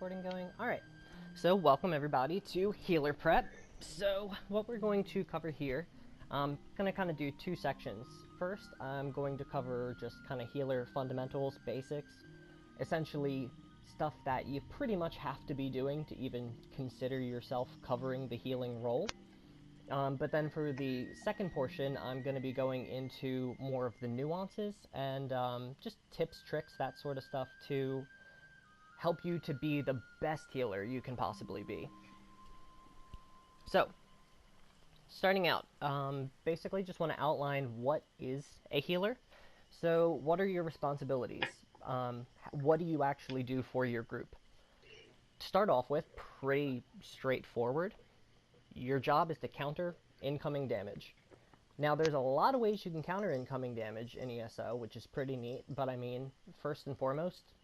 recording going? Alright, so welcome everybody to Healer Prep. So what we're going to cover here, I'm going to kind of do two sections. First, I'm going to cover just kind of healer fundamentals, basics, essentially stuff that you pretty much have to be doing to even consider yourself covering the healing role. But then for the second portion, I'm going to be going into more of the nuances and just tips, tricks, that sort of stuff to help you to be the best healer you can possibly be. So, starting out, basically just want to outline what is a healer. So, what are your responsibilities? What do you actually do for your group? To start off with, pretty straightforward. Your job is to counter incoming damage. Now, there's a lot of ways you can counter incoming damage in ESO, which is pretty neat, but I mean, first and foremost,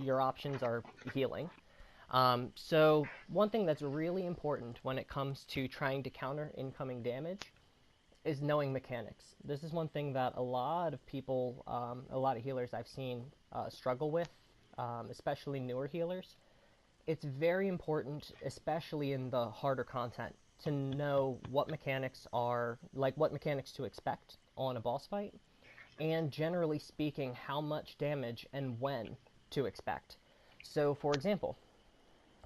your options are healing. So one thing that's really important when it comes to trying to counter incoming damage is knowing mechanics. This is one thing that a lot of people, a lot of healers I've seen struggle with, especially newer healers. It's very important, especially in the harder content, to know what mechanics are, like what mechanics to expect on a boss fight, and generally speaking, how much damage and when to expect. So, for example,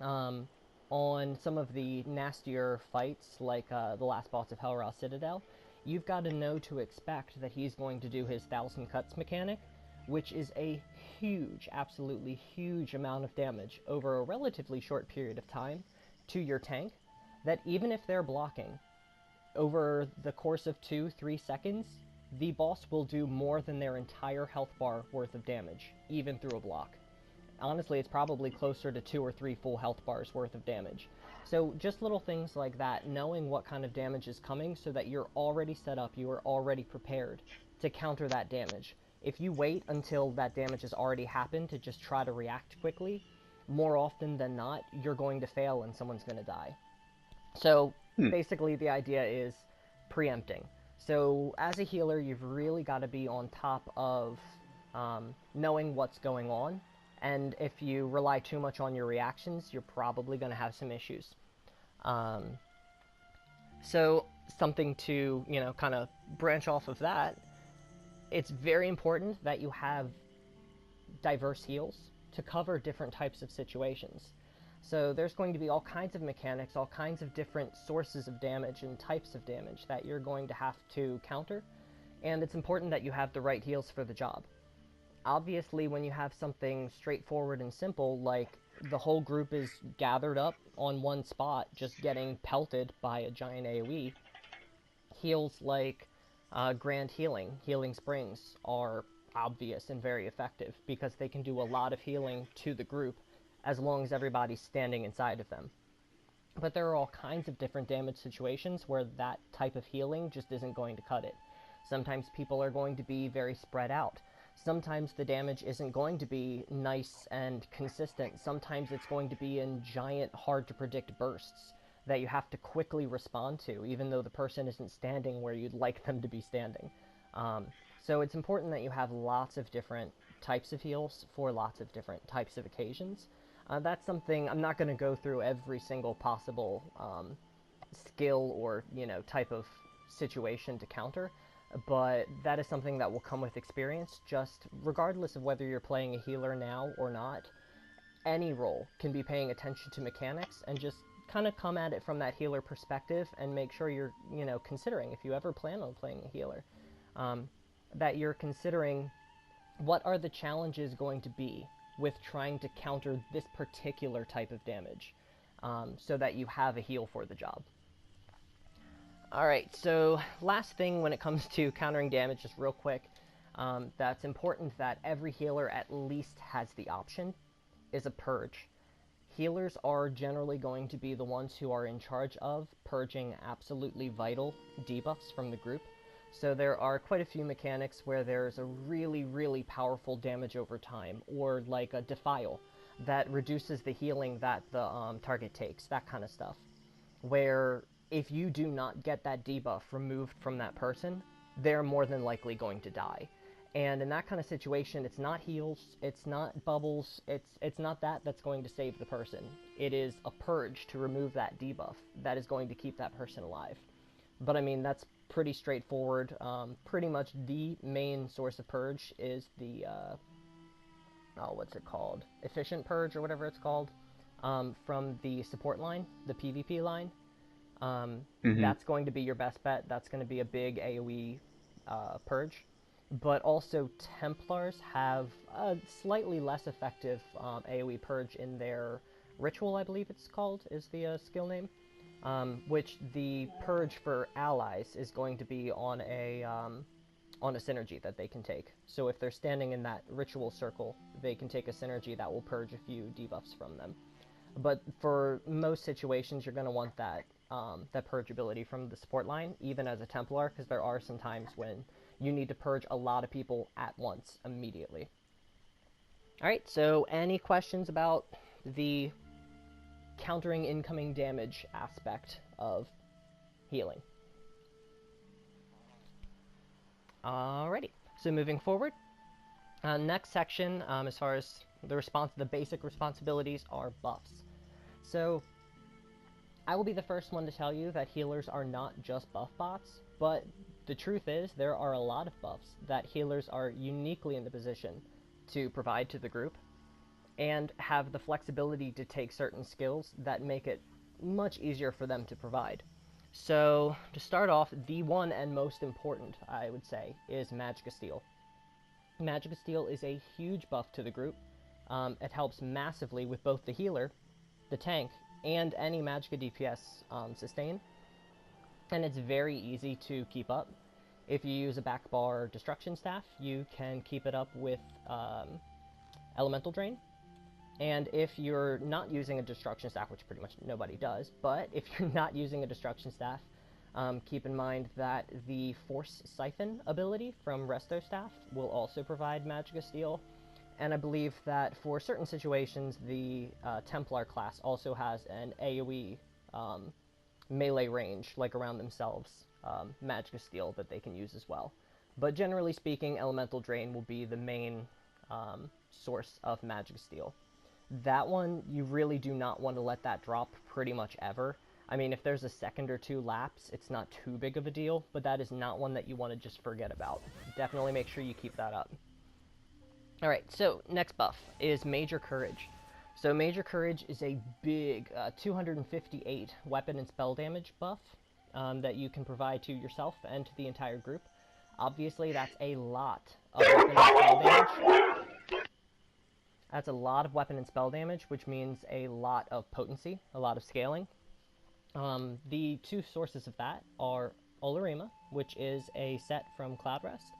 on some of the nastier fights, like the last boss of Hellraw Citadel, you've got to know to expect that he's going to do his 1,000 cuts mechanic, which is a huge, absolutely huge amount of damage over a relatively short period of time to your tank, that even if they're blocking, over the course of 2-3 seconds, the boss will do more than their entire health bar worth of damage, even through a block. Honestly, it's probably closer to 2 or 3 full health bars worth of damage. So just little things like that, knowing what kind of damage is coming so that you're already set up, you are already prepared to counter that damage. If you wait until that damage has already happened to just try to react quickly, more often than not, you're going to fail and someone's going to die. So basically the idea is preempting. So as a healer, you've really got to be on top of knowing what's going on. And if you rely too much on your reactions, you're probably going to have some issues. So something to, kind of branch off of that, it's very important that you have diverse heals to cover different types of situations. So there's going to be all kinds of mechanics, all kinds of different sources of damage and types of damage that you're going to have to counter, and it's important that you have the right heals for the job. Obviously, when you have something straightforward and simple, like the whole group is gathered up on one spot, just getting pelted by a giant AoE, heals like Grand Healing Springs are obvious and very effective because they can do a lot of healing to the group as long as everybody's standing inside of them. But there are all kinds of different damage situations where that type of healing just isn't going to cut it. Sometimes people are going to be very spread out. Sometimes the damage isn't going to be nice and consistent. Sometimes it's going to be in giant, hard-to-predict bursts that you have to quickly respond to, even though the person isn't standing where you'd like them to be standing. So it's important that you have lots of different types of heals for lots of different types of occasions. That's something, I'm not going to go through every single possible skill or, type of situation to counter, but that is something that will come with experience. Just regardless of whether you're playing a healer now or not, any role can be paying attention to mechanics and just kind of come at it from that healer perspective and make sure you're, considering, if you ever plan on playing a healer, that you're considering what are the challenges going to be with trying to counter this particular type of damage, so that you have a heal for the job. Alright, so last thing when it comes to countering damage, just real quick, that's important that every healer at least has the option, is a purge. Healers are generally going to be the ones who are in charge of purging absolutely vital debuffs from the group. So there are quite a few mechanics where there's a really, really powerful damage over time, or like a Defile that reduces the healing that the target takes, that kind of stuff. Where if you do not get that debuff removed from that person, they're more than likely going to die. And in that kind of situation, it's not heals, it's not bubbles, it's not that that's going to save the person. It is a purge to remove that debuff that is going to keep that person alive. But I mean, that's pretty straightforward. Pretty much the main source of purge is the, what's it called? Efficient purge, or whatever it's called, from the support line, the PvP line. That's going to be your best bet. That's going to be a big AoE purge. But also, Templars have a slightly less effective AoE purge in their Ritual, I believe it's called, is the skill name. Which the purge for allies is going to be on a synergy that they can take. So if they're standing in that Ritual circle, they can take a synergy that will purge a few debuffs from them. But for most situations, you're going to want that purge ability from the support line, even as a Templar, because there are some times when you need to purge a lot of people at once, immediately. Alright, so any questions about the countering incoming damage aspect of healing? Alrighty, so moving forward, next section, as far as the basic responsibilities, are buffs. So I will be the first one to tell you that healers are not just buff bots, but the truth is there are a lot of buffs that healers are uniquely in the position to provide to the group, and have the flexibility to take certain skills that make it much easier for them to provide. So, to start off, the one and most important, I would say, is Magic of Steel. Magic of Steel is a huge buff to the group. It helps massively with both the healer, the tank, and any Magicka DPS sustain. And it's very easy to keep up. If you use a back bar Destruction Staff, you can keep it up with Elemental Drain. And if you're not using a Destruction Staff, which pretty much nobody does, but if you're not using a Destruction Staff, keep in mind that the Force Siphon ability from Resto Staff will also provide Magic of Steel. And I believe that for certain situations, the Templar class also has an AoE melee range, like around themselves, Magic of Steel that they can use as well. But generally speaking, Elemental Drain will be the main source of Magic of Steel. That one, you really do not want to let that drop pretty much ever. I mean, if there's a second or two lapse, it's not too big of a deal, but that is not one that you want to just forget about. Definitely make sure you keep that up. Alright, so next buff is Major Courage. So Major Courage is a big 258 weapon and spell damage buff that you can provide to yourself and to the entire group. Obviously, that's a lot of weapon and spell damage. That's a lot of weapon and spell damage, which means a lot of potency, a lot of scaling. The two sources of that are Olorima, which is a set from Cloudrest,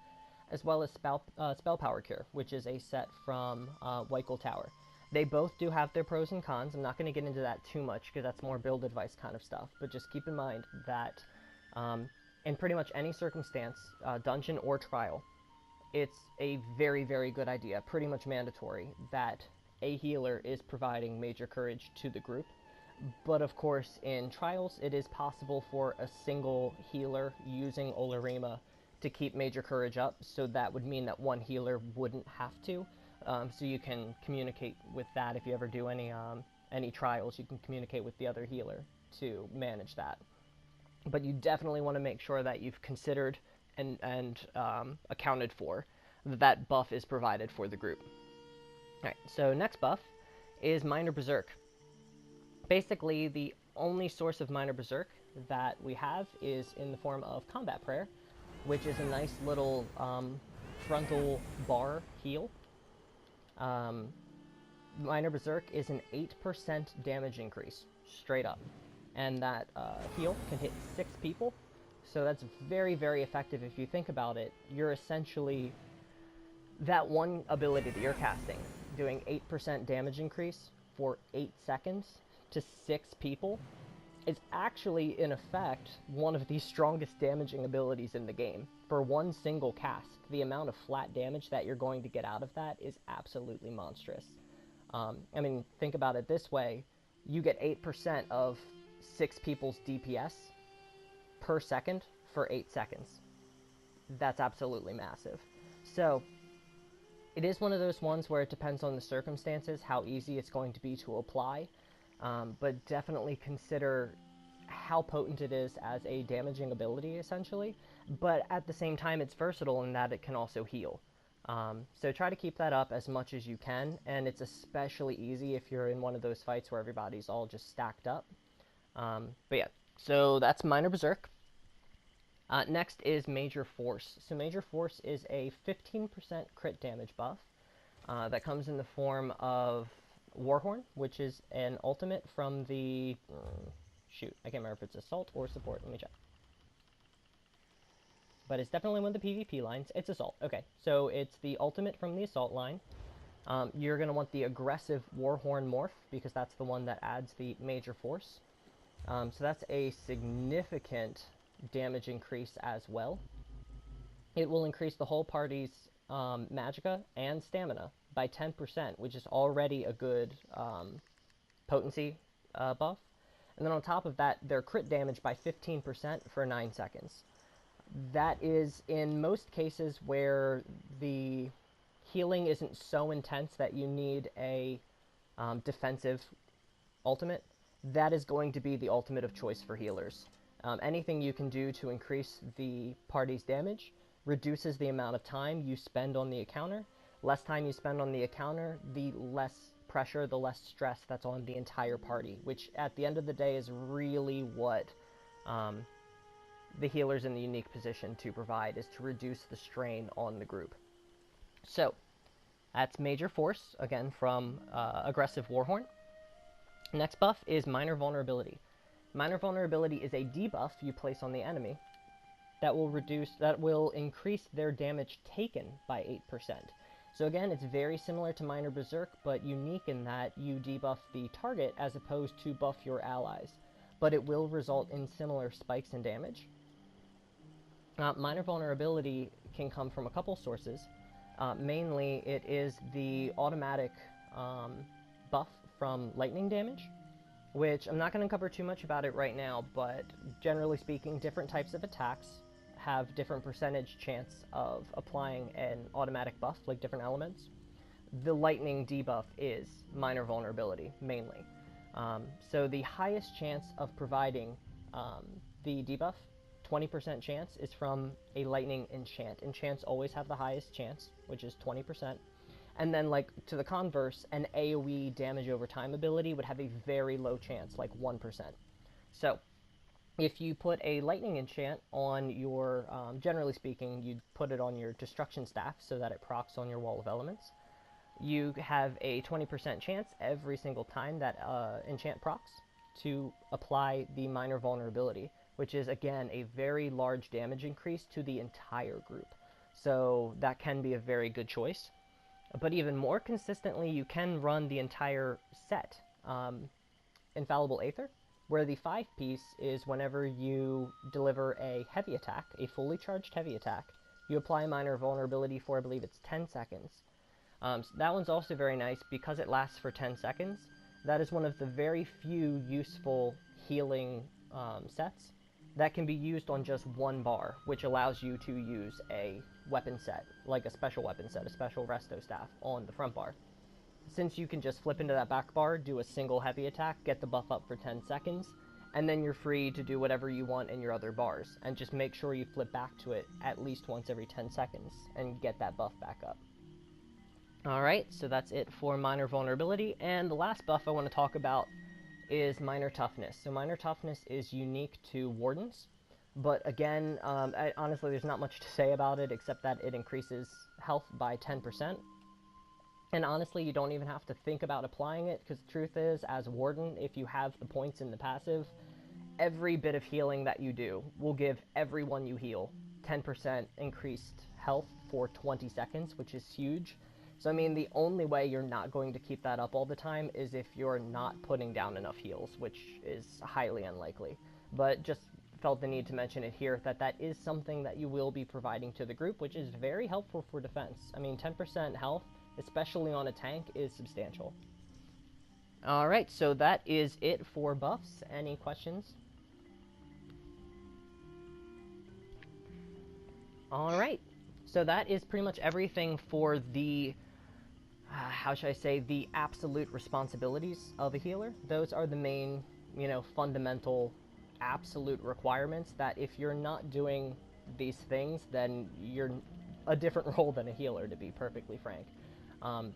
as well as Spell Power Cure, which is a set from Weichel Tower. They both do have their pros and cons. I'm not going to get into that too much, because that's more build advice kind of stuff, but just keep in mind that in pretty much any circumstance, dungeon or trial, it's a very, very good idea, pretty much mandatory, that a healer is providing Major Courage to the group. But of course, in trials, it is possible for a single healer using Olorima to keep Major Courage up, so that would mean that one healer wouldn't have to. So you can communicate with that. If you ever do any trials, you can communicate with the other healer to manage that. But you definitely want to make sure that you've considered and accounted for that buff is provided for the group. Alright, so next buff is Minor Berserk. Basically, the only source of Minor Berserk that we have is in the form of Combat Prayer, which is a nice little frontal bar heal. Minor Berserk is an 8% damage increase, straight up. And that heal can hit 6 people. So that's very, very effective. If you think about it, you're essentially, that one ability that you're casting, doing 8% damage increase for 8 seconds to 6 people, is actually, in effect, one of the strongest damaging abilities in the game. For one single cast, the amount of flat damage that you're going to get out of that is absolutely monstrous. I mean, think about it this way. You get 8% of 6 people's DPS per second for 8 seconds. That's absolutely massive. So, it is one of those ones where it depends on the circumstances, how easy it's going to be to apply, but definitely consider how potent it is as a damaging ability, essentially. But at the same time, it's versatile in that it can also heal. So try to keep that up as much as you can, and it's especially easy if you're in one of those fights where everybody's all just stacked up. But yeah, so that's Minor Berserk. Next is Major Force. So Major Force is a 15% crit damage buff that comes in the form of Warhorn, which is an ultimate from the... shoot, I can't remember if it's Assault or Support. Let me check. But it's definitely one of the PvP lines. It's Assault. Okay, so it's the ultimate from the Assault line. You're going to want the Aggressive Warhorn morph, because that's the one that adds the Major Force. So that's a significant damage increase as well. It will increase the whole party's magicka and stamina by 10%, which is already a good potency buff. And then on top of that, their crit damage by 15% for 9 seconds. That is in most cases where the healing isn't so intense that you need a defensive ultimate. That is going to be the ultimate of choice for healers. Anything you can do to increase the party's damage reduces the amount of time you spend on the encounter. Less time you spend on the encounter, the less pressure, the less stress that's on the entire party, which at the end of the day is really what the healer's in the unique position to provide, is to reduce the strain on the group. So, that's Major Force, again from Aggressive Warhorn. Next buff is Minor Vulnerability. Minor Vulnerability is a debuff you place on the enemy that will increase their damage taken by 8%. So again, it's very similar to Minor Berserk, but unique in that you debuff the target as opposed to buff your allies. But it will result in similar spikes in damage. Minor Vulnerability can come from a couple sources. Mainly, it is the automatic buff from lightning damage, which I'm not going to cover too much about it right now, but generally speaking, different types of attacks have different percentage chance of applying an automatic buff, like different elements. The lightning debuff is Minor Vulnerability, mainly. So the highest chance of providing the debuff, 20% chance, is from a lightning enchant. Enchants always have the highest chance, which is 20%. And then, like, to the converse, an AoE damage over time ability would have a very low chance, like 1%. So, if you put a lightning enchant on your, generally speaking, you'd put it on your destruction staff so that it procs on your wall of elements. You have a 20% chance every single time that enchant procs to apply the Minor Vulnerability, which is, again, a very large damage increase to the entire group. So that can be a very good choice. But even more consistently, you can run the entire set, Infallible Aether, where the 5-piece is whenever you deliver a heavy attack, a fully charged heavy attack, you apply Minor Vulnerability for, I believe it's 10 seconds. So that one's also very nice because it lasts for 10 seconds. That is one of the very few useful healing sets that can be used on just one bar, which allows you to use a weapon set, like a special weapon set, a special resto staff, on the front bar. Since you can just flip into that back bar, do a single heavy attack, get the buff up for 10 seconds, and then you're free to do whatever you want in your other bars, and just make sure you flip back to it at least once every 10 seconds, and get that buff back up. Alright, so that's it for Minor Vulnerability, and the last buff I want to talk about is Minor Toughness. So Minor Toughness is unique to Wardens, but again, honestly, there's not much to say about it except that it increases health by 10%. And honestly, you don't even have to think about applying it, because the truth is, as a Warden, if you have the points in the passive, every bit of healing that you do will give everyone you heal 10% increased health for 20 seconds, which is huge. So, I mean, the only way you're not going to keep that up all the time is if you're not putting down enough heals, which is highly unlikely. But just felt the need to mention it here, that is something that you will be providing to the group, which is very helpful for defense. I mean, 10% health, especially on a tank, is substantial. Alright, so that is it for buffs. Any questions? Alright, So that is pretty much everything for the, how should I say, the absolute responsibilities of a healer. Those are the main, fundamental absolute requirements that if you're not doing these things, then you're a different role than a healer, to be perfectly frank.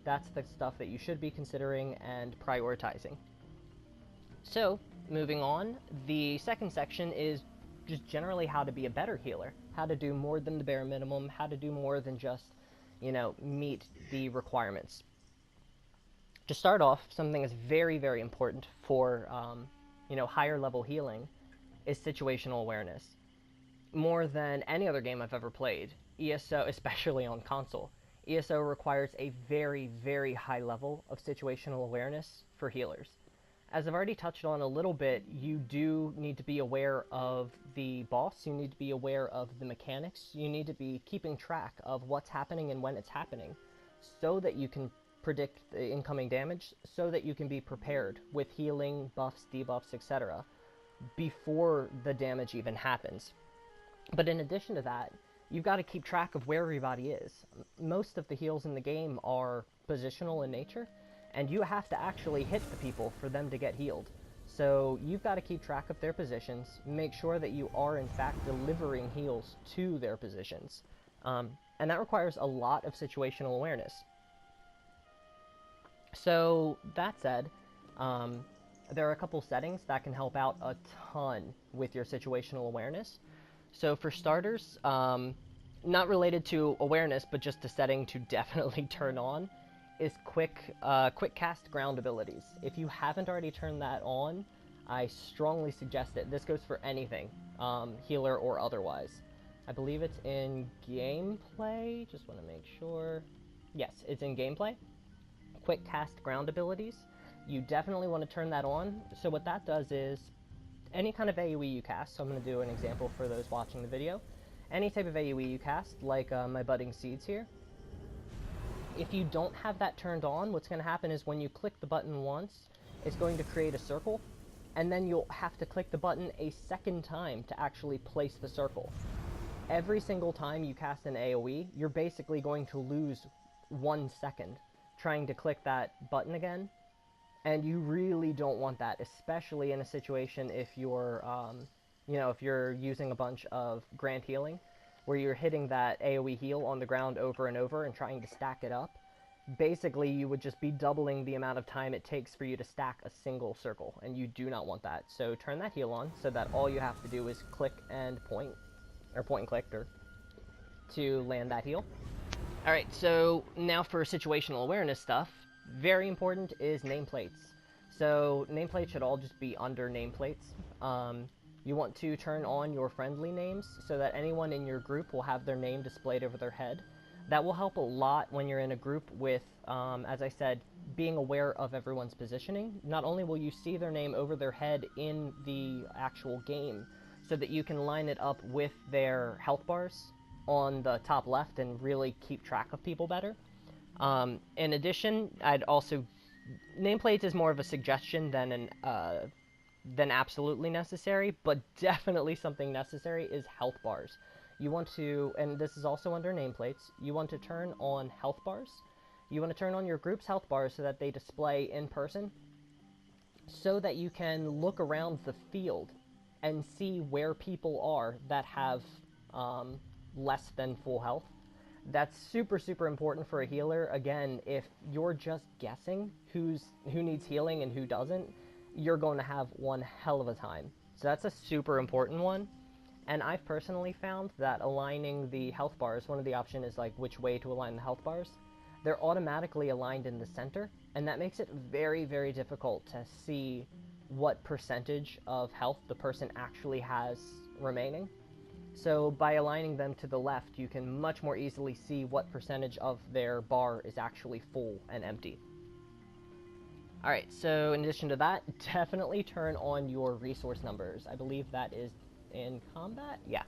That's the stuff that you should be considering and prioritizing. So, moving on, the second section is just generally how to be a better healer, how to do more than the bare minimum, how to do more than just, meet the requirements. To start off, something that's very, very important for, higher level healing is situational awareness. More than any other game I've ever played, ESO, especially on console, ESO requires a very, very high level of situational awareness for healers. As I've already touched on a little bit, you do need to be aware of the boss, you need to be aware of the mechanics, you need to be keeping track of what's happening and when it's happening, so that you can predict the incoming damage, so that you can be prepared with healing, buffs, debuffs, etc., before the damage even happens. But in addition to that, you've got to keep track of where everybody is. Most of the heals in the game are positional in nature, and you have to actually hit the people for them to get healed. So you've got to keep track of their positions, make sure that you are in fact delivering heals to their positions. And that requires a lot of situational awareness. So that said, there are a couple settings that can help out a ton with your situational awareness. So for starters, not related to awareness, but just a setting to definitely turn on, is quick cast ground abilities. If you haven't already turned that on, I strongly suggest it. This goes for anything, healer or otherwise. I believe it's in gameplay, just want to make sure. Yes, it's in gameplay. Quick cast ground abilities. You definitely want to turn that on. So what that does is, any kind of AoE you cast, so I'm going to do an example for those watching the video. Any type of AoE you cast, like my budding seeds here, if you don't have that turned on, what's going to happen is when you click the button once, it's going to create a circle, and then you'll have to click the button a second time to actually place the circle. Every single time you cast an AoE, you're basically going to lose 1 second trying to click that button again, and you really don't want that, especially in a situation if you're, if you're using a bunch of grand healing, where you're hitting that AoE heal on the ground over and over and trying to stack it up. Basically, you would just be doubling the amount of time it takes for you to stack a single circle, and you do not want that. So turn that heal on so that all you have to do is click and point, or point and click, to land that heal. Alright, so now for situational awareness stuff, very important is nameplates. So nameplates should all just be under nameplates. You want to turn on your friendly names so that anyone in your group will have their name displayed over their head. That will help a lot when you're in a group with, as I said, being aware of everyone's positioning. Not only will you see their name over their head in the actual game, so that you can line it up with their health bars on the top left and really keep track of people better. In addition, I'd also... nameplates is more of a suggestion than absolutely necessary, but definitely something necessary is health bars. You want to, and this is also under nameplates, you want to turn on health bars. You want to turn on your group's health bars so that they display in person, so that you can look around the field and see where people are that have less than full health. That's super, super important for a healer. Again, if you're just guessing who needs healing and who doesn't, you're going to have one hell of a time. So that's a super important one. And I've personally found that aligning the health bars, one of the options is like which way to align the health bars. They're automatically aligned in the center, and that makes it very, very difficult to see what percentage of health the person actually has remaining. So by aligning them to the left, you can much more easily see what percentage of their bar is actually full and empty. Alright, so in addition to that, definitely turn on your resource numbers. I believe that is in combat? Yeah.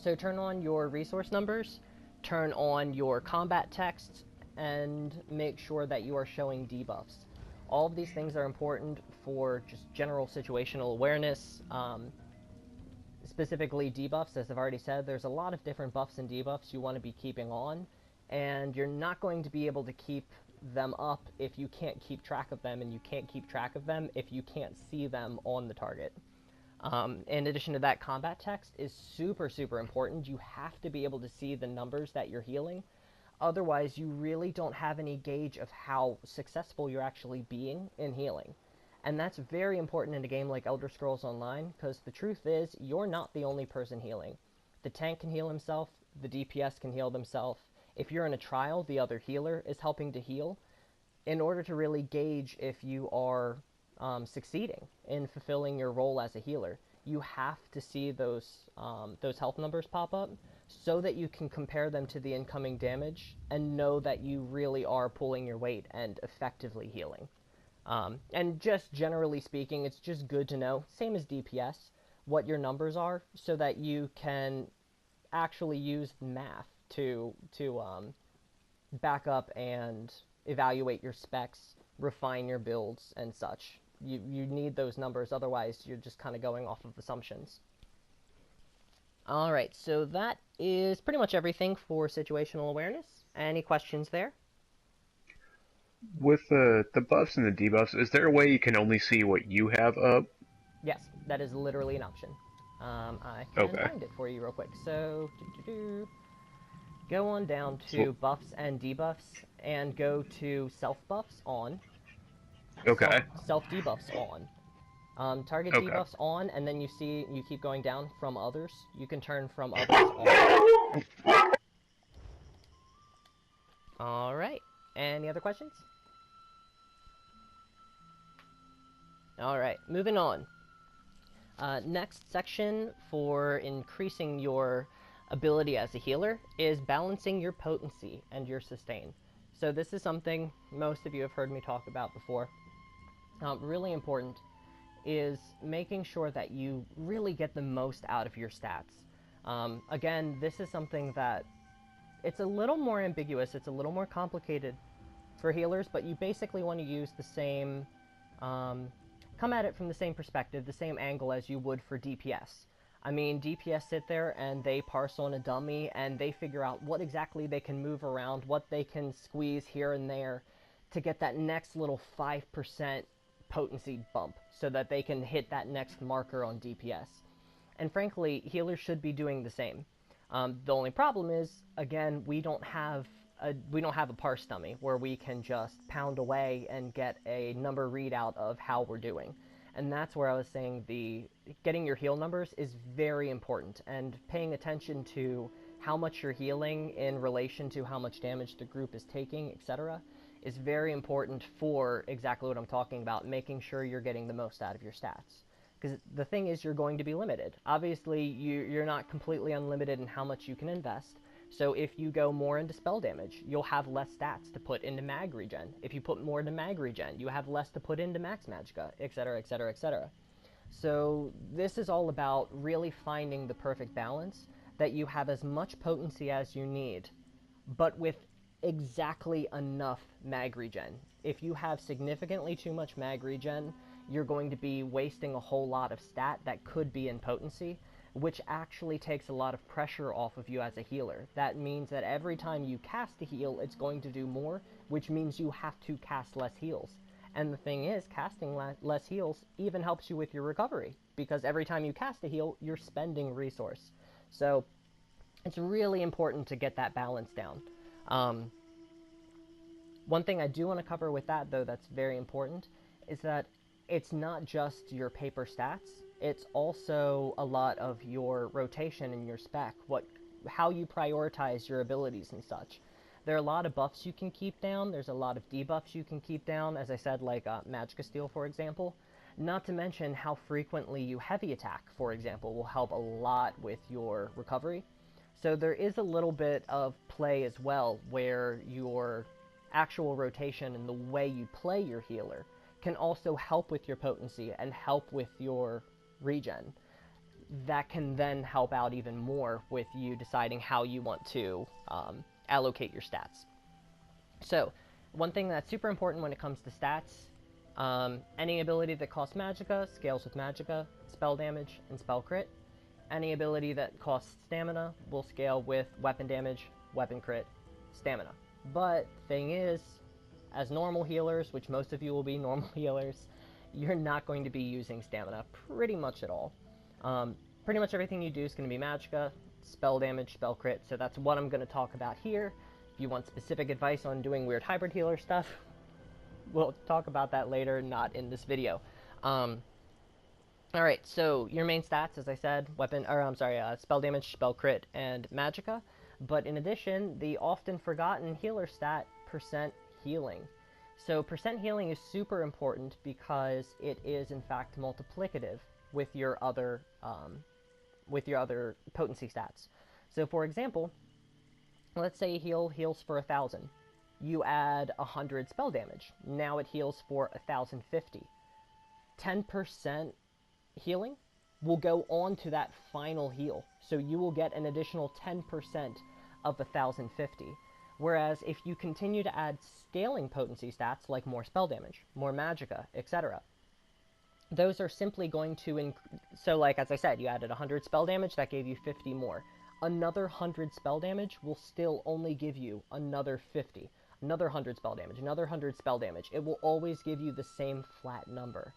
So turn on your resource numbers, turn on your combat text, and make sure that you are showing debuffs. All of these things are important for just general situational awareness, specifically debuffs, as I've already said, there's a lot of different buffs and debuffs you want to be keeping on, and you're not going to be able to keep them up if you can't keep track of them, and you can't keep track of them if you can't see them on the target. In addition to that, combat text is super, super important. You have to be able to see the numbers that you're healing. Otherwise, you really don't have any gauge of how successful you're actually being in healing. And that's very important in a game like Elder Scrolls Online, because the truth is, you're not the only person healing. The tank can heal himself, the DPS can heal themselves. If you're in a trial, the other healer is helping to heal, in order to really gauge if you are succeeding in fulfilling your role as a healer. You have to see those health numbers pop up so that you can compare them to the incoming damage and know that you really are pulling your weight and effectively healing. And just generally speaking, it's just good to know, same as DPS, what your numbers are so that you can actually use math to back up and evaluate your specs, refine your builds, and such. You need those numbers, otherwise you're just kind of going off of assumptions. Alright, so that is pretty much everything for situational awareness. Any questions there? With the buffs and the debuffs, is there a way you can only see what you have up? Yes, that is literally an option. I can Okay. find it for you real quick. So, go on down So, to buffs and debuffs, and go to self buffs on, okay. self debuffs on. Target Okay. debuffs on, and then you keep going down from others. You can turn from others off. Alright, any other questions? Alright, moving on. Next section for increasing your ability as a healer is balancing your potency and your sustain. So this is something most of you have heard me talk about before. Really important is making sure that you really get the most out of your stats. Again, this is something that it's a little more ambiguous, it's a little more complicated for healers, but you basically want to use the same, come at it from the same perspective, the same angle as you would for DPS. I mean, DPS sit there and they parse on a dummy and they figure out what exactly they can move around, what they can squeeze here and there to get that next little 5% potency bump so that they can hit that next marker on DPS. And frankly, healers should be doing the same. The only problem is, again, we don't have a parse dummy where we can just pound away and get a number readout of how we're doing. And that's where I was saying getting your heal numbers is very important, and paying attention to how much you're healing in relation to how much damage the group is taking, etc., is very important for exactly what I'm talking about, making sure you're getting the most out of your stats. Because the thing is, you're going to be limited. Obviously, you're not completely unlimited in how much you can invest. So if you go more into spell damage, you'll have less stats to put into mag regen. If you put more into mag regen, you have less to put into max magicka, etc., etc., etc. So this is all about really finding the perfect balance, that you have as much potency as you need, but with exactly enough mag regen. If you have significantly too much mag regen, you're going to be wasting a whole lot of stat that could be in potency, which actually takes a lot of pressure off of you as a healer. That means that every time you cast a heal, it's going to do more, which means you have to cast less heals. And the thing is, casting less heals even helps you with your recovery, because every time you cast a heal, you're spending resource. So it's really important to get that balance down. One thing I do want to cover with that, though, that's very important, is that it's not just your paper stats, it's also a lot of your rotation and your spec, how you prioritize your abilities and such. There are a lot of buffs you can keep down, there's a lot of debuffs you can keep down, as I said, like Magicka Steel, for example. Not to mention how frequently you heavy attack, for example, will help a lot with your recovery. So there is a little bit of play as well, where your actual rotation and the way you play your healer can also help with your potency and help with your regen. That can then help out even more with you deciding how you want to allocate your stats. So, one thing that's super important when it comes to stats, any ability that costs magicka scales with magicka, spell damage, and spell crit. Any ability that costs stamina will scale with weapon damage, weapon crit, stamina. But thing is, as normal healers, which most of you will be normal healers, you're not going to be using stamina pretty much at all. Pretty much everything you do is going to be magicka, spell damage, spell crit, so that's what I'm going to talk about here. If you want specific advice on doing weird hybrid healer stuff, we'll talk about that later, not in this video. Alright, so your main stats, as I said, spell damage, spell crit, and magicka. But in addition, the often forgotten healer stat, percent healing. So percent healing is super important because it is in fact multiplicative with your other potency stats. So for example, let's say heal heals for 1,000. You add 100 spell damage. Now it heals for 1,050. 10% healing will go on to that final heal. So you will get an additional 10% of 1,050. Whereas if you continue to add scaling potency stats like more spell damage, more magicka, etc., those are simply going to so like as I said, you added 100 spell damage, that gave you 50 more. Another 100 spell damage will still only give you another 50. Another 100 spell damage, another 100 spell damage. It will always give you the same flat number.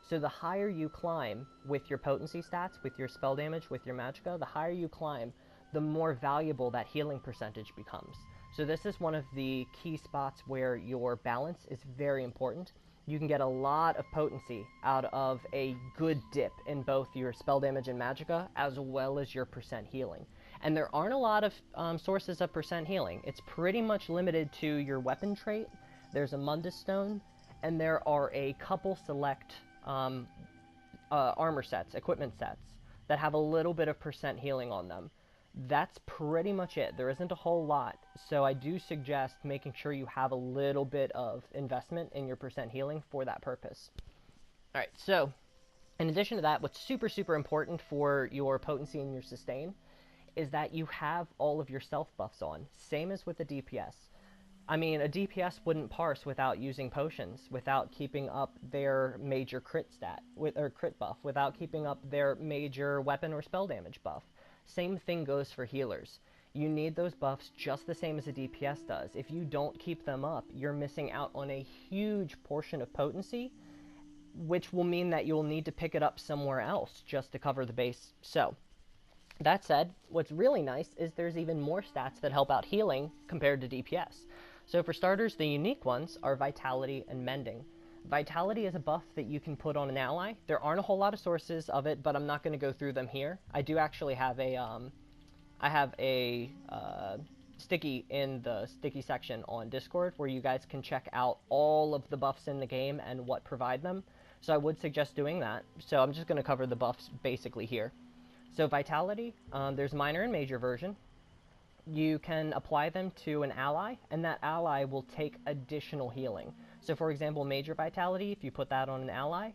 So the higher you climb with your potency stats, with your spell damage, with your magicka, the higher you climb, the more valuable that healing percentage becomes. So this is one of the key spots where your balance is very important. You can get a lot of potency out of a good dip in both your spell damage and magicka, as well as your percent healing. And there aren't a lot of sources of percent healing. It's pretty much limited to your weapon trait. There's a Mundus Stone, and there are a couple select armor sets, equipment sets, that have a little bit of percent healing on them. That's pretty much it. There isn't a whole lot, so I do suggest making sure you have a little bit of investment in your percent healing for that purpose. Alright, so in addition to that, what's super important for your potency and your sustain is that you have all of your self buffs on, same as with the DPS. I mean, a DPS wouldn't parse without using potions, without keeping up their major crit stat, or crit buff, without keeping up their major weapon or spell damage buff. Same thing goes for healers. You need those buffs just the same as a DPS does. If you don't keep them up, you're missing out on a huge portion of potency, which will mean that you'll need to pick it up somewhere else just to cover the base. So, that said, what's really nice is there's even more stats that help out healing compared to DPS. So for starters, the unique ones are Vitality and Mending. Vitality is a buff that you can put on an ally. There aren't a whole lot of sources of it, but I'm not going to go through them here. I do actually have a sticky in the sticky section on Discord where you guys can check out all of the buffs in the game and what provide them. So I would suggest doing that. So I'm just going to cover the buffs basically here. So Vitality, there's minor and major version. You can apply them to an ally, and that ally will take additional healing. So for example, Major Vitality, if you put that on an ally,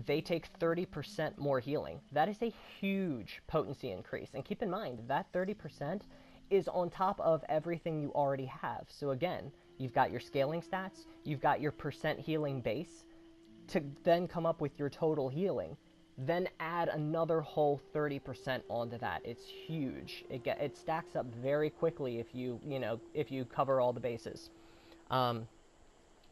they take 30% more healing. That is a huge potency increase. And keep in mind, that 30% is on top of everything you already have. So again, you've got your scaling stats, you've got your percent healing base, to then come up with your total healing. Then add another whole 30% onto that. It's huge. It stacks up very quickly if you cover all the bases.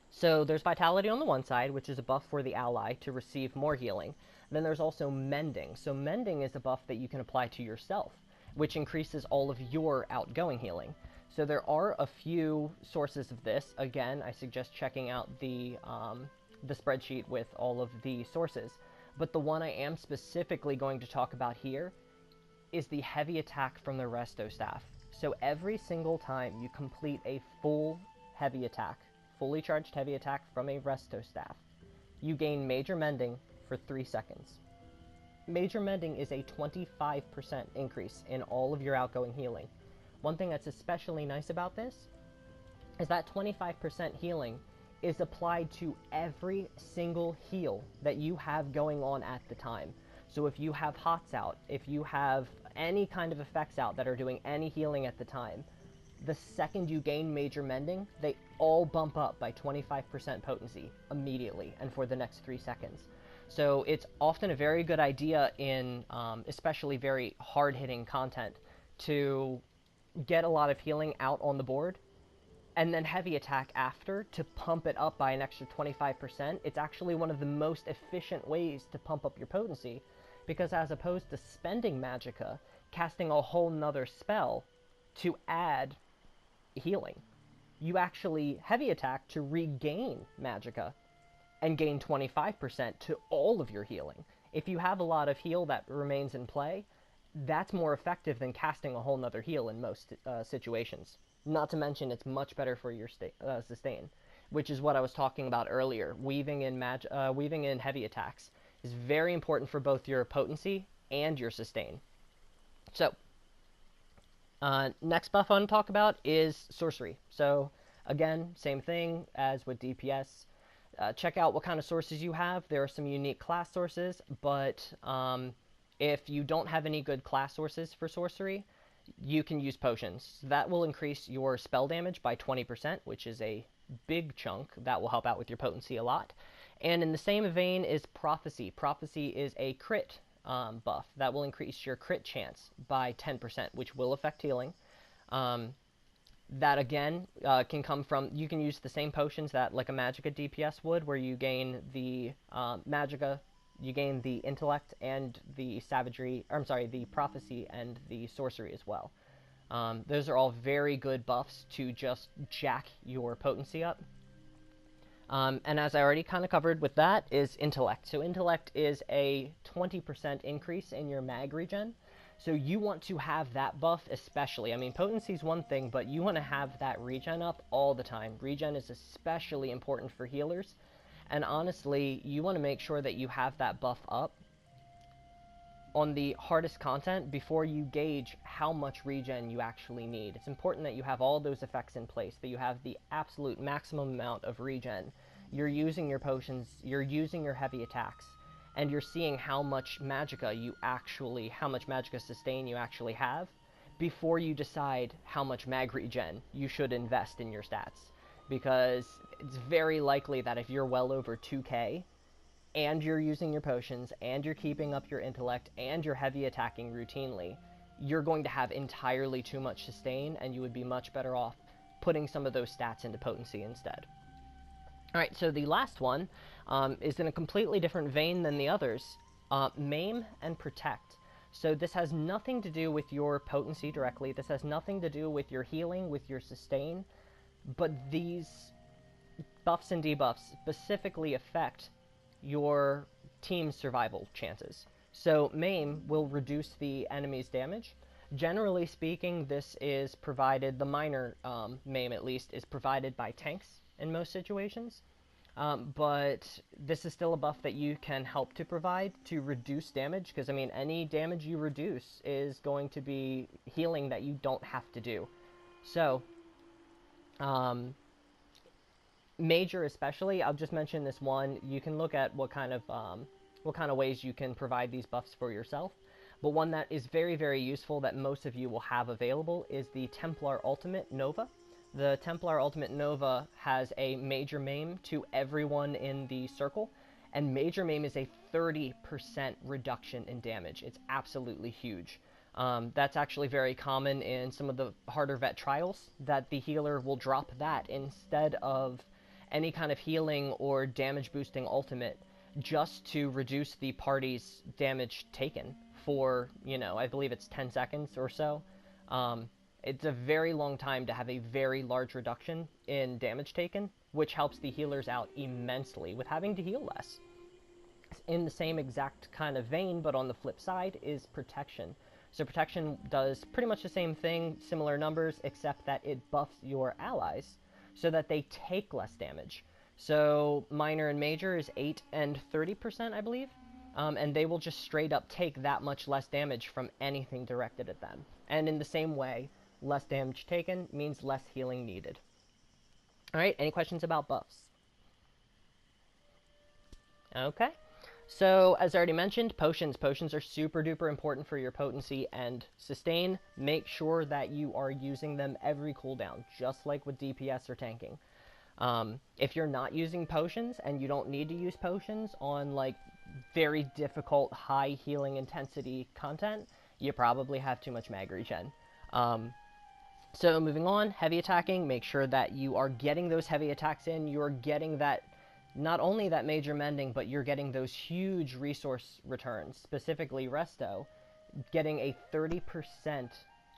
So there's Vitality on the one side, which is a buff for the ally to receive more healing. Then there's also Mending. So Mending is a buff that you can apply to yourself, which increases all of your outgoing healing. So there are a few sources of this. Again, I suggest checking out the spreadsheet with all of the sources. But the one I am specifically going to talk about here is the heavy attack from the Resto staff. So every single time you complete a full heavy attack, fully charged heavy attack from a Resto staff, you gain Major Mending for 3 seconds. Major Mending is a 25% increase in all of your outgoing healing. One thing that's especially nice about this is that 25% healing is applied to every single heal that you have going on at the time. So if you have HOTS out, if you have any kind of effects out that are doing any healing at the time, the second you gain Major Mending, they all bump up by 25% potency immediately and for the next 3 seconds. So it's often a very good idea in especially very hard-hitting content to get a lot of healing out on the board and then heavy attack after to pump it up by an extra 25%. It's actually one of the most efficient ways to pump up your potency, because as opposed to spending magicka, casting a whole nother spell to add healing, you actually heavy attack to regain magicka and gain 25% to all of your healing. If you have a lot of heal that remains in play, that's more effective than casting a whole nother heal in most situations. Not to mention, it's much better for your sustain, which is what I was talking about earlier. Weaving in heavy attacks is very important for both your potency and your sustain. So, next buff I want to talk about is sorcery. So, again, same thing as with DPS. Check out what kind of sources you have. There are some unique class sources, but if you don't have any good class sources for sorcery, you can use potions. That will increase your spell damage by 20%, which is a big chunk. That will help out with your potency a lot. And in the same vein is prophecy. Prophecy is a crit buff that will increase your crit chance by 10%, which will affect healing. That again can come from, you can use the same potions that like a magicka DPS would, where you gain the magicka, you gain the intellect and the savagery, or I'm sorry, the prophecy and the sorcery as well. Those are all very good buffs to just jack your potency up. And as I already kind of covered with that is intellect. So intellect is a 20% increase in your mag regen. So you want to have that buff especially. I mean, potency is one thing, but you want to have that regen up all the time. Regen is especially important for healers. And honestly, you want to make sure that you have that buff up on the hardest content before you gauge how much regen you actually need. It's important that you have all those effects in place, that you have the absolute maximum amount of regen. You're using your potions, you're using your heavy attacks, and you're seeing how much magicka how much magicka sustain you actually have before you decide how much mag regen you should invest in your stats. Because it's very likely that if you're well over 2k, and you're using your potions, and you're keeping up your intellect, and you're heavy attacking routinely, you're going to have entirely too much sustain, and you would be much better off putting some of those stats into potency instead. Alright, so the last one is in a completely different vein than the others. Maim and Protect. So this has nothing to do with your potency directly, this has nothing to do with your healing, with your sustain, but these buffs and debuffs specifically affect your team's survival chances. So Maim will reduce the enemy's damage. Generally speaking, this is provided, the minor Maim at least, is provided by tanks in most situations. But this is still a buff that you can help to provide to reduce damage, because I mean, any damage you reduce is going to be healing that you don't have to do. So, Major especially, I'll just mention this one. You can look at what kind of ways you can provide these buffs for yourself. But one that is very, very useful that most of you will have available is the Templar Ultimate Nova. The Templar Ultimate Nova has a Major Maim to everyone in the circle, and Major Maim is a 30% reduction in damage. It's absolutely huge. That's actually very common in some of the harder vet trials, that the healer will drop that instead of any kind of healing or damage boosting ultimate, just to reduce the party's damage taken for, I believe it's 10 seconds or so. It's a very long time to have a very large reduction in damage taken, which helps the healers out immensely with having to heal less. In the same exact kind of vein, but on the flip side, is Protection. So Protection does pretty much the same thing, similar numbers, except that it buffs your allies so that they take less damage. So Minor and Major is 8 and 30%, I believe. And they will just straight up take that much less damage from anything directed at them. And in the same way, less damage taken means less healing needed. Alright, any questions about buffs? Okay. So, as I already mentioned, potions. Potions are super duper important for your potency and sustain. Make sure that you are using them every cooldown, just like with DPS or tanking. If you're not using potions, and you don't need to use potions on, like, very difficult, high healing intensity content, you probably have too much mag regen. So moving on, heavy attacking, make sure that you are getting those heavy attacks in, you're getting that, not only that major mending, but you're getting those huge resource returns, specifically Resto, getting a 30%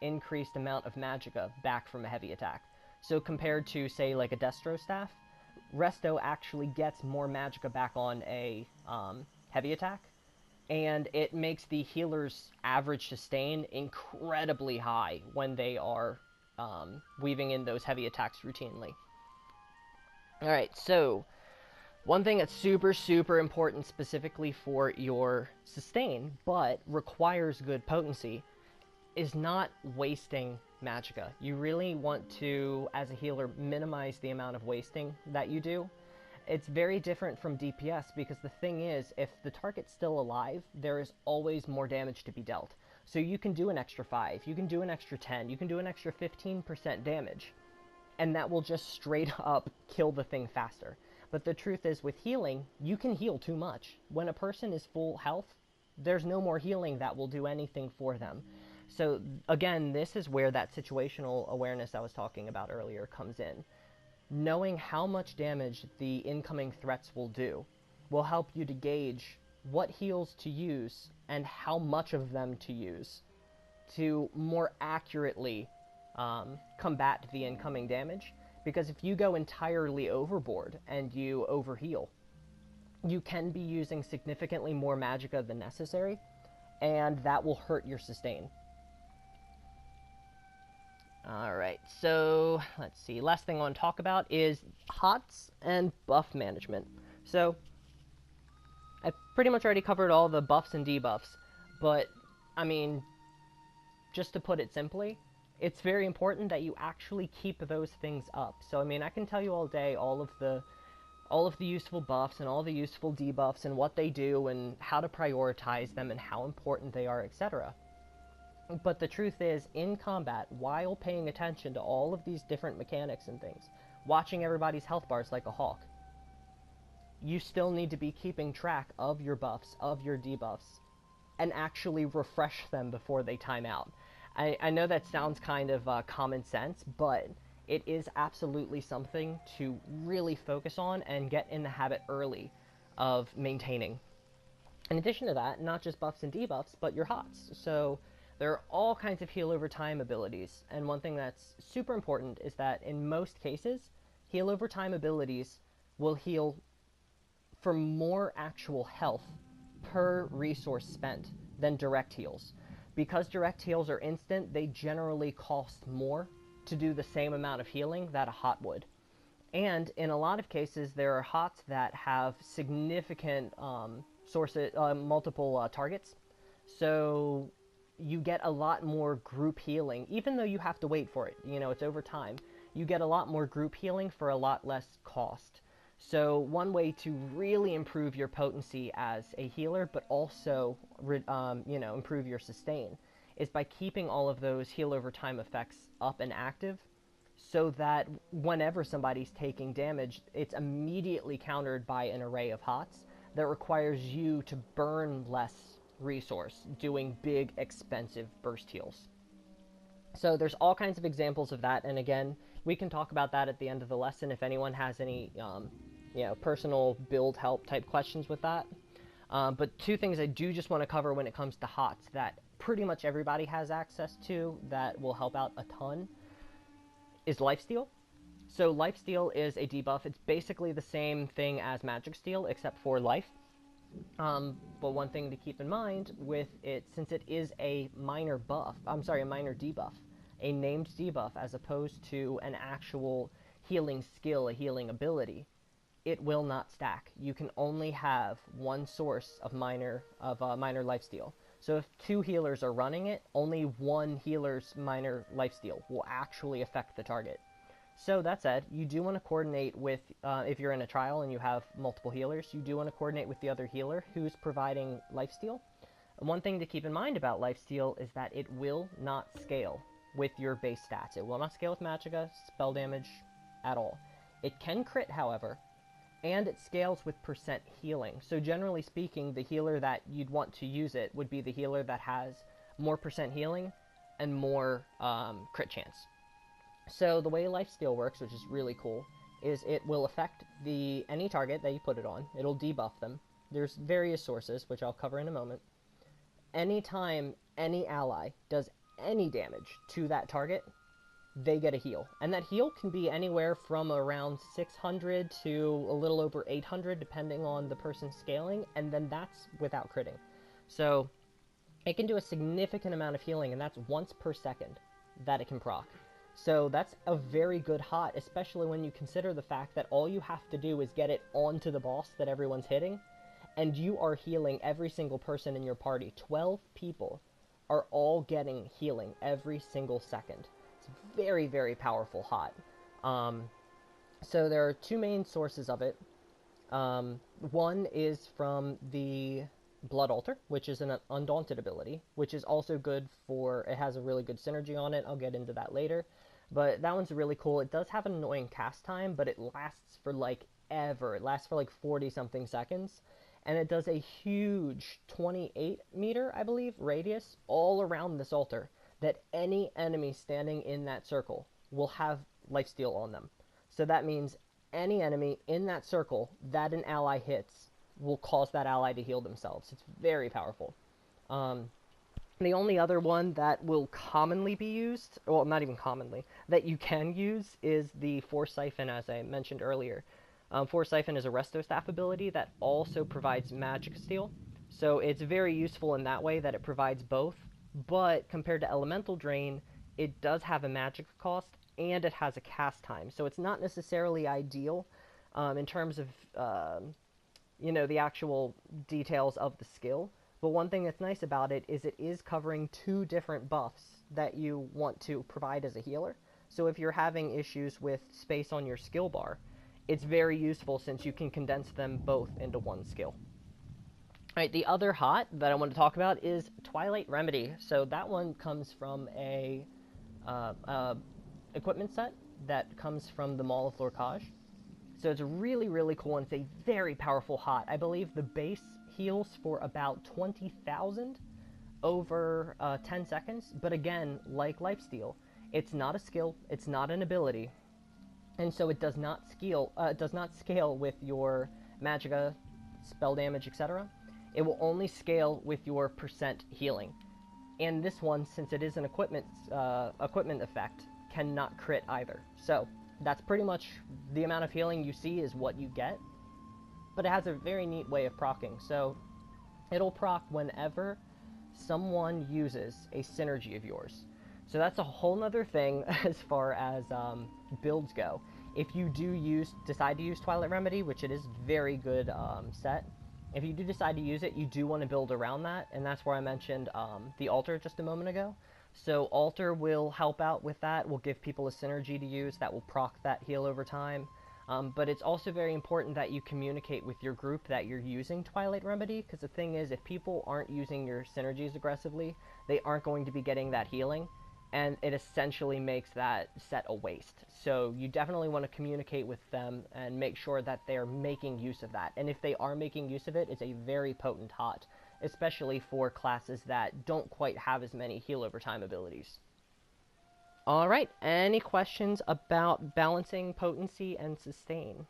increased amount of magicka back from a heavy attack. So compared to, say, like a Destro staff, Resto actually gets more magicka back on a heavy attack, and it makes the healer's average sustain incredibly high when they are weaving in those heavy attacks routinely. Alright, so one thing that's super, super important specifically for your sustain, but requires good potency, is not wasting magicka. You really want to, as a healer, minimize the amount of wasting that you do. It's very different from DPS because the thing is, if the target's still alive, there is always more damage to be dealt. So you can do an extra 5, you can do an extra 10, you can do an extra 15% damage, and that will just straight up kill the thing faster. But the truth is, with healing, you can heal too much. When a person is full health, there's no more healing that will do anything for them. So again, this is where that situational awareness I was talking about earlier comes in. Knowing how much damage the incoming threats will do will help you to gauge what heals to use and how much of them to use to more accurately combat the incoming damage. Because if you go entirely overboard and you overheal, you can be using significantly more magicka than necessary, and that will hurt your sustain. Alright, so let's see. Last thing I want to talk about is HOTS and buff management. So, I pretty much already covered all the buffs and debuffs, but, I mean, just to put it simply, it's very important that you actually keep those things up. So, I mean, I can tell you all day all of the useful buffs and all the useful debuffs and what they do and how to prioritize them and how important they are, etc. But the truth is, in combat, while paying attention to all of these different mechanics and things, watching everybody's health bars like a hawk, you still need to be keeping track of your buffs, of your debuffs, and actually refresh them before they time out. I know that sounds kind of common sense, but it is absolutely something to really focus on and get in the habit early of maintaining. In addition to that, not just buffs and debuffs, but your HOTS. So there are all kinds of heal over time abilities, and one thing that's super important is that in most cases, heal over time abilities will heal for more actual health per resource spent than direct heals. Because direct heals are instant, they generally cost more to do the same amount of healing that a HOT would. And in a lot of cases, there are HOTs that have significant multiple targets. So you get a lot more group healing, even though you have to wait for it. You know, it's over time. You get a lot more group healing for a lot less cost. So one way to really improve your potency as a healer, but also, improve your sustain, is by keeping all of those heal over time effects up and active, so that whenever somebody's taking damage, it's immediately countered by an array of HOTS that requires you to burn less resource, doing big, expensive burst heals. So there's all kinds of examples of that, and again, we can talk about that at the end of the lesson if anyone has any personal build help type questions with that. But two things I do just want to cover when it comes to HOTS that pretty much everybody has access to that will help out a ton is Lifesteal. So Lifesteal is a debuff. It's basically the same thing as Magic Steal except for life. But one thing to keep in mind with it, since it is a minor debuff, a named debuff as opposed to an actual healing skill, a healing ability, it will not stack. You can only have one source of minor lifesteal. So if two healers are running it, only one healer's minor lifesteal will actually affect the target. So that said, you do want to coordinate with, if you're in a trial and you have multiple healers, you do want to coordinate with the other healer who's providing lifesteal. And one thing to keep in mind about lifesteal is that it will not scale with your base stats. It will not scale with magicka, spell damage, at all. It can crit, however, and it scales with percent healing. So generally speaking, the healer that you'd want to use it would be the healer that has more percent healing and more crit chance. So the way lifesteal works, which is really cool, is it will affect any target that you put it on. It'll debuff them. There's various sources, which I'll cover in a moment. Anytime any ally does any damage to that target, they get a heal. And that heal can be anywhere from around 600 to a little over 800, depending on the person's scaling, and then that's without critting. So it can do a significant amount of healing, and that's once per second that it can proc. So that's a very good hot, especially when you consider the fact that all you have to do is get it onto the boss that everyone's hitting, and you are healing every single person in your party. 12 people are all getting healing every single second. It's very, very powerful hot. So there are two main sources of it. One is from the Blood Altar, which is an Undaunted ability, which is also good for, it has a really good synergy on it. I'll get into that later. But that one's really cool. It does have an annoying cast time, but it lasts for like ever. It lasts for like 40 something seconds. And it does a huge 28 meter, I believe, radius all around this altar that any enemy standing in that circle will have lifesteal on them. So that means any enemy in that circle that an ally hits will cause that ally to heal themselves. It's very powerful. The only other one that will commonly be used, well, not even commonly, that you can use is the Force Siphon, as I mentioned earlier. Force Siphon is a Resto Staff ability that also provides Magic Steal. So it's very useful in that way that it provides both, but compared to Elemental Drain, it does have a magic cost, and it has a cast time. So it's not necessarily ideal in terms of, the actual details of the skill. But one thing that's nice about it is covering two different buffs that you want to provide as a healer. So if you're having issues with space on your skill bar, it's very useful since you can condense them both into one skill. Alright, the other hot that I want to talk about is Twilight Remedy. So that one comes from a equipment set that comes from the Mall of Lorcage. So it's really, really cool, and it's a very powerful hot. I believe the base heals for about 20,000 over 10 seconds, but again, like Lifesteal, it's not a skill, it's not an ability, and so it does not scale with your magicka, spell damage, etc. It will only scale with your percent healing. And this one, since it is an equipment effect, cannot crit either. So that's pretty much the amount of healing you see is what you get. But it has a very neat way of proccing. So it'll proc whenever someone uses a synergy of yours. So that's a whole nother thing as far as builds go. If you do decide to use Twilight Remedy, which it is very good set, if you do decide to use it, you do want to build around that, and that's where I mentioned the Altar just a moment ago. So Altar will help out with that, will give people a synergy to use that will proc that heal over time. But it's also very important that you communicate with your group that you're using Twilight Remedy, because the thing is, if people aren't using your synergies aggressively, they aren't going to be getting that healing, and it essentially makes that set a waste. So you definitely want to communicate with them and make sure that they're making use of that. And if they are making use of it, it's a very potent hot, especially for classes that don't quite have as many heal over time abilities. Alright, any questions about balancing potency and sustain?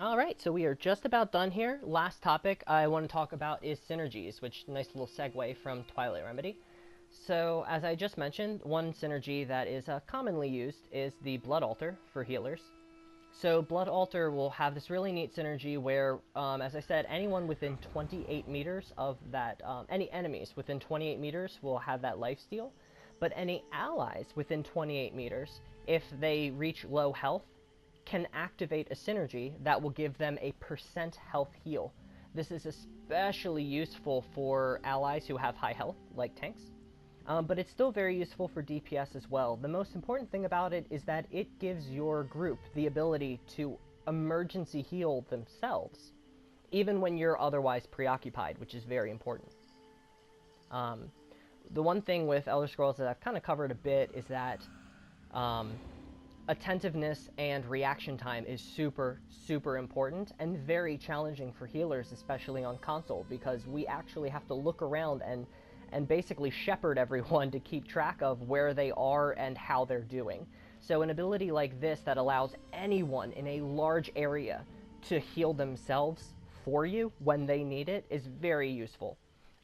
Alright, so we are just about done here. Last topic I want to talk about is synergies, which nice little segue from Twilight Remedy. So, as I just mentioned, one synergy that is commonly used is the Blood Altar for healers. So Blood Altar will have this really neat synergy where, as I said, anyone within 28 meters of that, any enemies within 28 meters will have that lifesteal, but any allies within 28 meters, if they reach low health, can activate a synergy that will give them a percent health heal. This is especially useful for allies who have high health, like tanks. But it's still very useful for DPS as well. The most important thing about it is that it gives your group the ability to emergency heal themselves, even when you're otherwise preoccupied, which is very important. The one thing with Elder Scrolls that I've kind of covered a bit is that attentiveness and reaction time is super, super important and very challenging for healers, especially on console, because we actually have to look around and basically shepherd everyone to keep track of where they are and how they're doing. So an ability like this that allows anyone in a large area to heal themselves for you when they need it is very useful.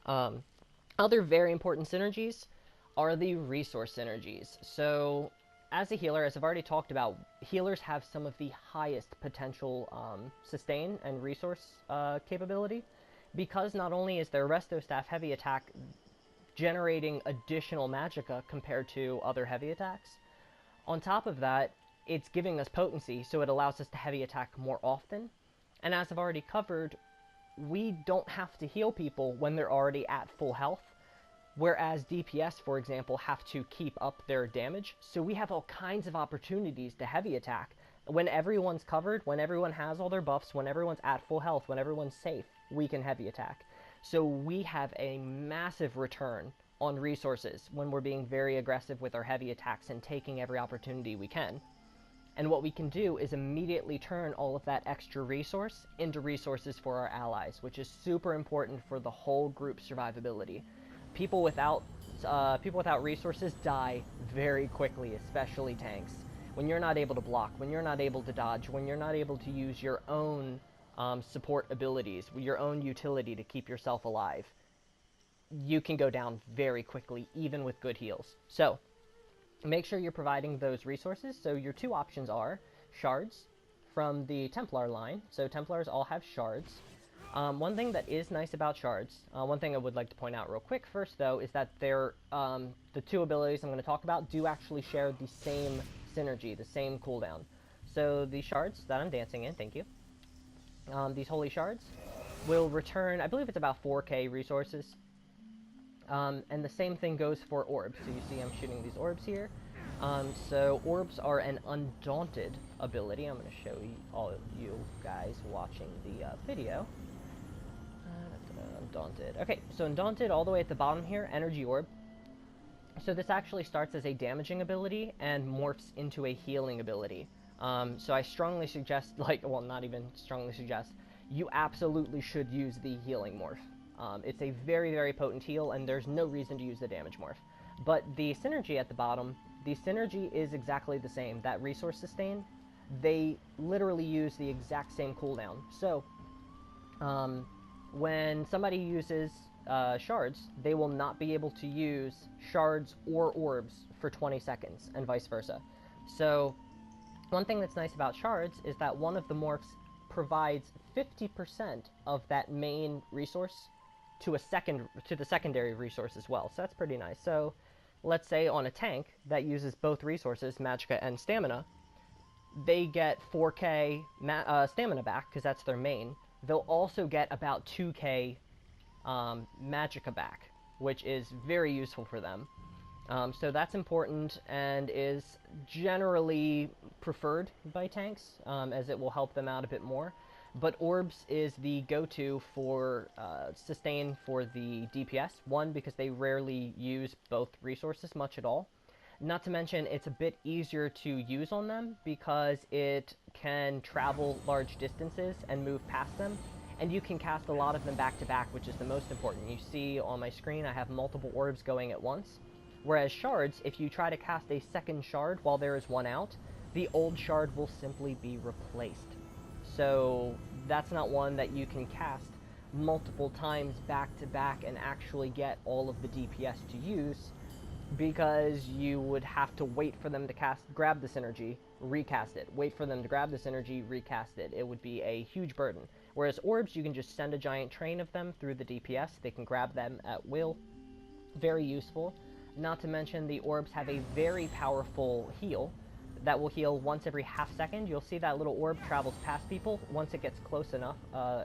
Other very important synergies are the resource synergies. So as a healer, as I've already talked about, healers have some of the highest potential sustain and resource capability, because not only is their resto staff heavy attack generating additional magicka compared to other heavy attacks, on top of that, it's giving us potency, so it allows us to heavy attack more often. And as I've already covered, we don't have to heal people when they're already at full health, whereas DPS, for example, have to keep up their damage. So we have all kinds of opportunities to heavy attack. When everyone's covered, when everyone has all their buffs, when everyone's at full health, when everyone's safe, we can heavy attack. So we have a massive return on resources when we're being very aggressive with our heavy attacks and taking every opportunity we can. And what we can do is immediately turn all of that extra resource into resources for our allies, which is super important for the whole group survivability. People without resources die very quickly, especially tanks. When you're not able to block, when you're not able to dodge, when you're not able to use your own support abilities, your own utility to keep yourself alive, you can go down very quickly, even with good heals. So make sure you're providing those resources. So your two options are shards from the Templar line. So Templars all have shards. One thing that is nice about shards, one thing I would like to point out real quick first, though, is that they're, the two abilities I'm going to talk about do actually share the same synergy, the same cooldown. So the shards that I'm dancing in, thank you, these holy shards, will return, I believe it's about 4k resources. And the same thing goes for orbs. So you see I'm shooting these orbs here. So orbs are an undaunted ability. I'm going to show you, all of you guys watching the video. Undaunted. Okay, so Undaunted all the way at the bottom here, Energy Orb. So this actually starts as a damaging ability and morphs into a healing ability. So I strongly suggest, well, not even strongly suggest, you absolutely should use the healing morph. It's a very, very potent heal, and there's no reason to use the damage morph. But the synergy at the bottom, the synergy is exactly the same. That resource sustain, they literally use the exact same cooldown. So, when somebody uses shards, they will not be able to use shards or orbs for 20 seconds, and vice versa. So, one thing that's nice about shards is that one of the morphs provides 50% of that main resource to the secondary resource as well. So that's pretty nice. So let's say on a tank that uses both resources, magicka and stamina, they get 4k stamina back because that's their main. They'll also get about 2k magicka back, which is very useful for them. So that's important and is generally preferred by tanks, as it will help them out a bit more. But orbs is the go-to for sustain for the DPS. One, because they rarely use both resources much at all. Not to mention, it's a bit easier to use on them because it can travel large distances and move past them. And you can cast a lot of them back to back, which is the most important. You see on my screen I have multiple orbs going at once. Whereas shards, if you try to cast a second shard while there is one out, the old shard will simply be replaced. So that's not one that you can cast multiple times back to back and actually get all of the DPS to use, because you would have to wait for them to grab the synergy, recast it. Wait for them to grab the synergy, recast it. It would be a huge burden. Whereas orbs, you can just send a giant train of them through the DPS. They can grab them at will. Very useful. Not to mention the orbs have a very powerful heal that will heal once every half second. You'll see that little orb travels past people. Once it gets close enough,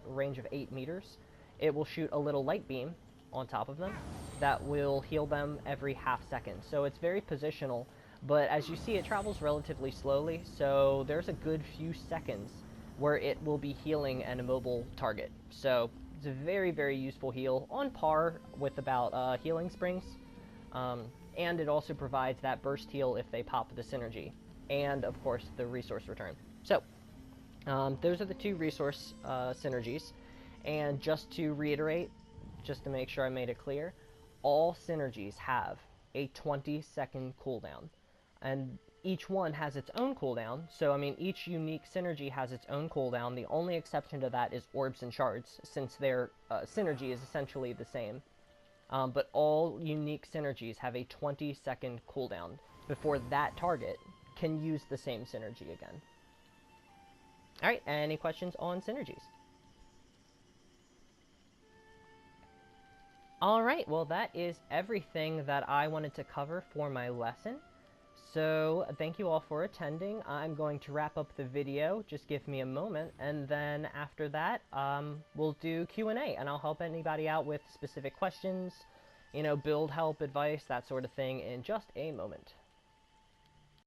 range of 8 meters, it will shoot a little light beam on top of them that will heal them every half second. So it's very positional, but as you see, it travels relatively slowly, so there's a good few seconds where it will be healing an immobile target. So it's a very, very useful heal, on par with about healing springs, and it also provides that burst heal if they pop the synergy. and of course the resource return. So those are the two resource synergies. And just to reiterate, just to make sure I made it clear, all synergies have a 20-second cooldown. And each one has its own cooldown. So, I mean, each unique synergy has its own cooldown. The only exception to that is orbs and shards, since their synergy is essentially the same. But all unique synergies have a 20-second cooldown before that target can use the same synergy again. Alright, any questions on synergies? Alright, well that is everything that I wanted to cover for my lesson. So, thank you all for attending. I'm going to wrap up the video, just give me a moment, and then after that, we'll do Q&A, and I'll help anybody out with specific questions, you know, build help, advice, that sort of thing in just a moment.